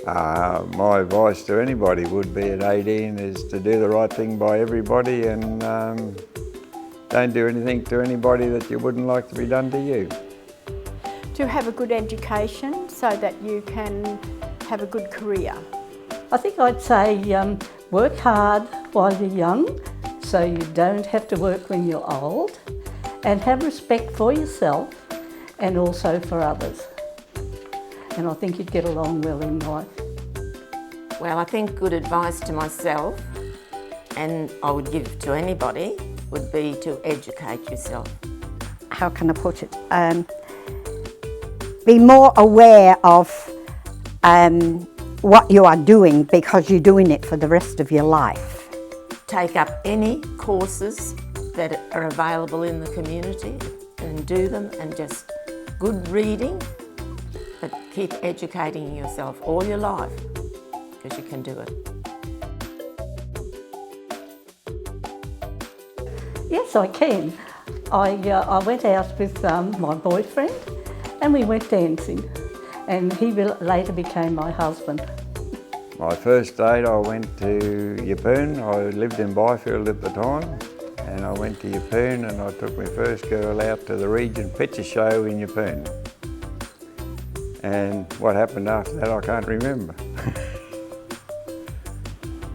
My advice to anybody would be at 18 is to do the right thing by everybody and don't do anything to anybody that you wouldn't like to be done to you. To have a good education so that you can have a good career. I think I'd say work hard while you're young so you don't have to work when you're old, and have respect for yourself and also for others. And I think you'd get along well in life. Well, I think good advice to myself, and I would give to anybody, would be to educate yourself. How can I put it? Be more aware of what you are doing, because you're doing it for the rest of your life. Take up any courses that are available in the community and do them, and just good reading, but keep educating yourself all your life, because you can do it. Yes, I can. I went out with my boyfriend and we went dancing, and he later became my husband. My first date I went to Yeppoon. I lived in Byfield at the time, and I went to Yeppoon and I took my first girl out to the Regent Picture Show in Yeppoon. And what happened after that I can't remember.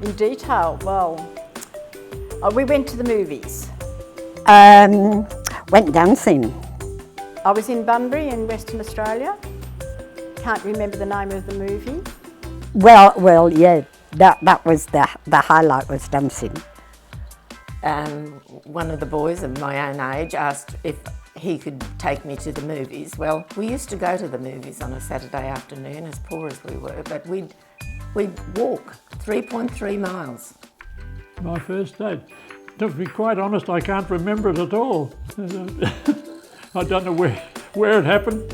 In detail, well, we went to the movies. Went dancing. I was in Bunbury in Western Australia. Can't remember the name of the movie. Well, yeah, that was the highlight, was dancing. One of the boys of my own age asked if he could take me to the movies. Well, we used to go to the movies on a Saturday afternoon, as poor as we were, but we'd walk 3.3 miles. My first date. To be quite honest, I can't remember it at all. I don't know where it happened.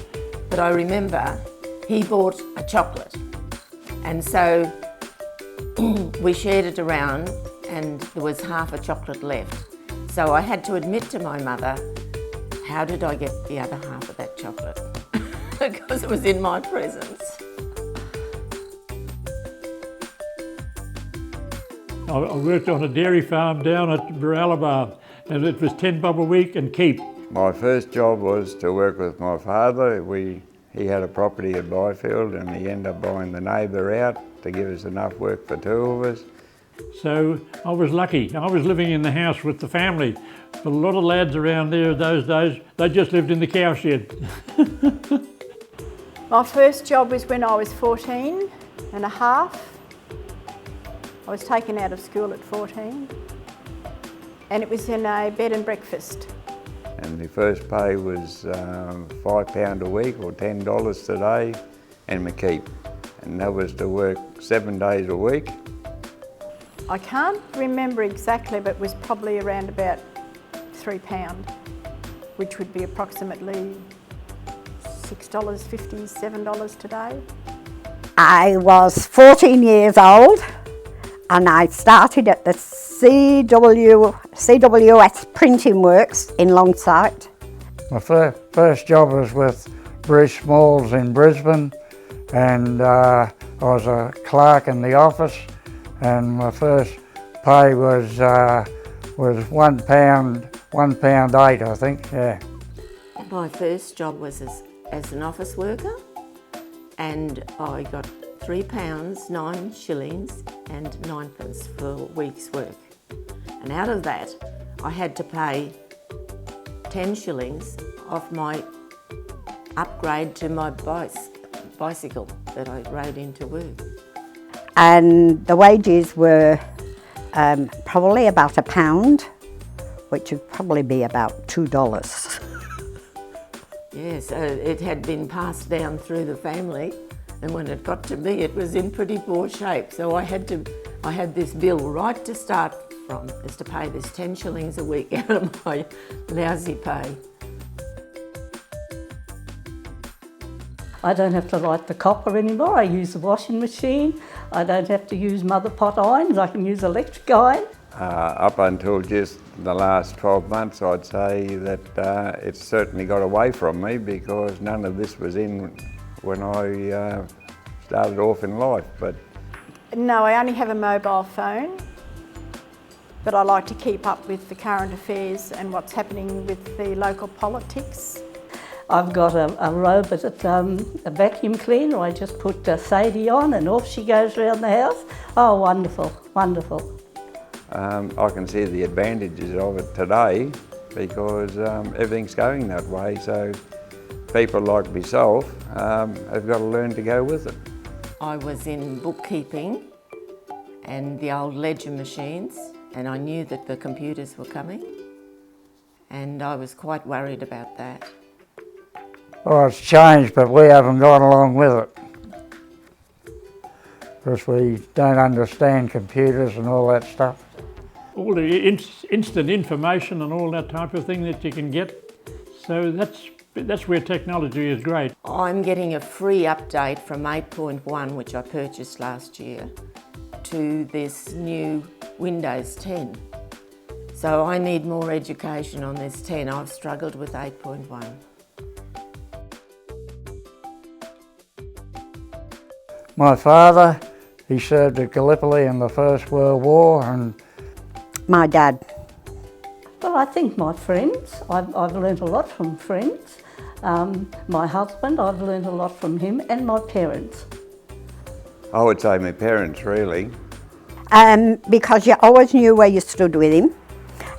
But I remember he bought a chocolate, and so we shared it around, and there was half a chocolate left. So I had to admit to my mother, how did I get the other half of that chocolate? Because it was in my presence. I worked on a dairy farm down at Baralabar, and it was 10 bob a week and keep. My first job was to work with my father. He had a property at Byfield and he ended up buying the neighbour out to give us enough work for two of us. So I was lucky. I was living in the house with the family. But a lot of lads around there those days, they just lived in the cow shed. My first job was when I was 14 and a half. I was taken out of school at 14, and it was in a bed and breakfast. And the first pay was £5 a week or $10 today, and my keep. And that was to work 7 days a week. I can't remember exactly, but it was probably around about £3, which would be approximately $6.50, $7 today. I was 14 years old and I started at the CWS Printing Works in Longsight. My first job was with Bruce Smalls in Brisbane, and I was a clerk in the office, and my first pay was £1.08, I think, yeah. My first job was as an office worker, and I got £3, 9 shillings and 9pence for a week's work. And out of that, I had to pay 10 shillings off my upgrade to my bicycle that I rode into work. And the wages were probably about £1, which would probably be about $2. Yes, it had been passed down through the family, and when it got to me, it was in pretty poor shape. So I had this bill right to start from, is to pay this 10 shillings a week out of my lousy pay. I don't have to light the copper anymore. I use the washing machine. I don't have to use mother pot irons. I can use electric iron. Up until just the last 12 months, I'd say that it's certainly got away from me, because none of this was in when I started off in life. But No, I only have a mobile phone, but I like to keep up with the current affairs and what's happening with the local politics. I've got a robot, a vacuum cleaner. I just put Sadie on and off she goes around the house. Oh, wonderful, wonderful. I can see the advantages of it today because everything's going that way. So people like myself have got to learn to go with it. I was in bookkeeping and the old ledger machines, and I knew that the computers were coming, and I was quite worried about that. Well, it's changed, but we haven't gone along with it. Because we don't understand computers and all that stuff. All the instant information and all that type of thing that you can get. So that's where technology is great. I'm getting a free update from 8.1, which I purchased last year, to this new Windows 10. So I need more education on this 10. I've struggled with 8.1. My father, he served at Gallipoli in the First World War, and My dad. Well, I think my friends, I've learned a lot from friends. My husband, I've learned a lot from him, and my parents. I would say my parents, really. Because you always knew where you stood with him,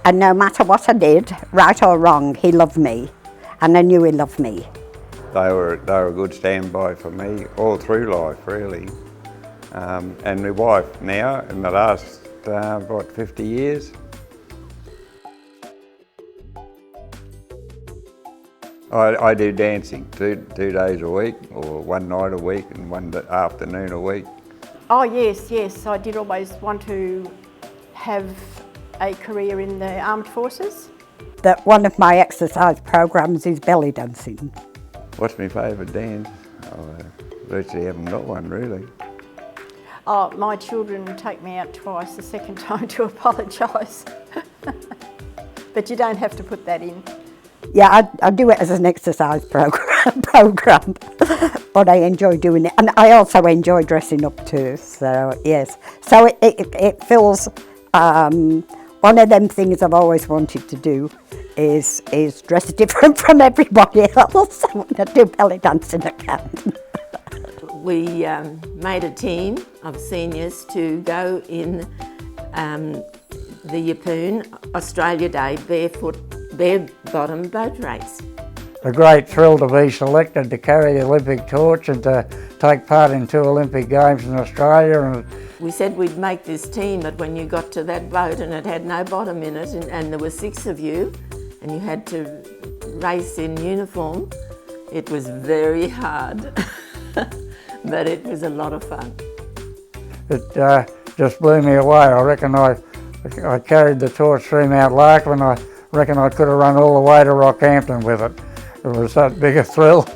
and no matter what I did, right or wrong, he loved me, and I knew he loved me. They were a good standby for me all through life, really. And my wife now, in the last, 50 years. I do dancing two days a week, or one night a week and one afternoon a week. Oh yes, I did always want to have a career in the armed forces. That one of my exercise programs is belly dancing. What's my favourite dance? I virtually haven't got one, really. Oh, my children take me out twice, the second time to apologise. But you don't have to put that in. Yeah, I do it as an exercise program, but I enjoy doing it, and I also enjoy dressing up too. So yes, so it feels one of them things I've always wanted to do is dress different from everybody else. I want to do belly dancing again. We made a team of seniors to go in the Yeppoon Australia Day bare bottom boat race. a great thrill to be selected to carry the Olympic torch and to take part in 2 Olympic Games in Australia. And we said we'd make this team, but when you got to that boat and it had no bottom in it, and there were 6 of you, and you had to race in uniform, it was very hard, but it was a lot of fun. it just blew me away. I reckon I carried the torch through Mount Larkin, and I reckon I could have run all the way to Rockhampton with it. It was that big a thrill.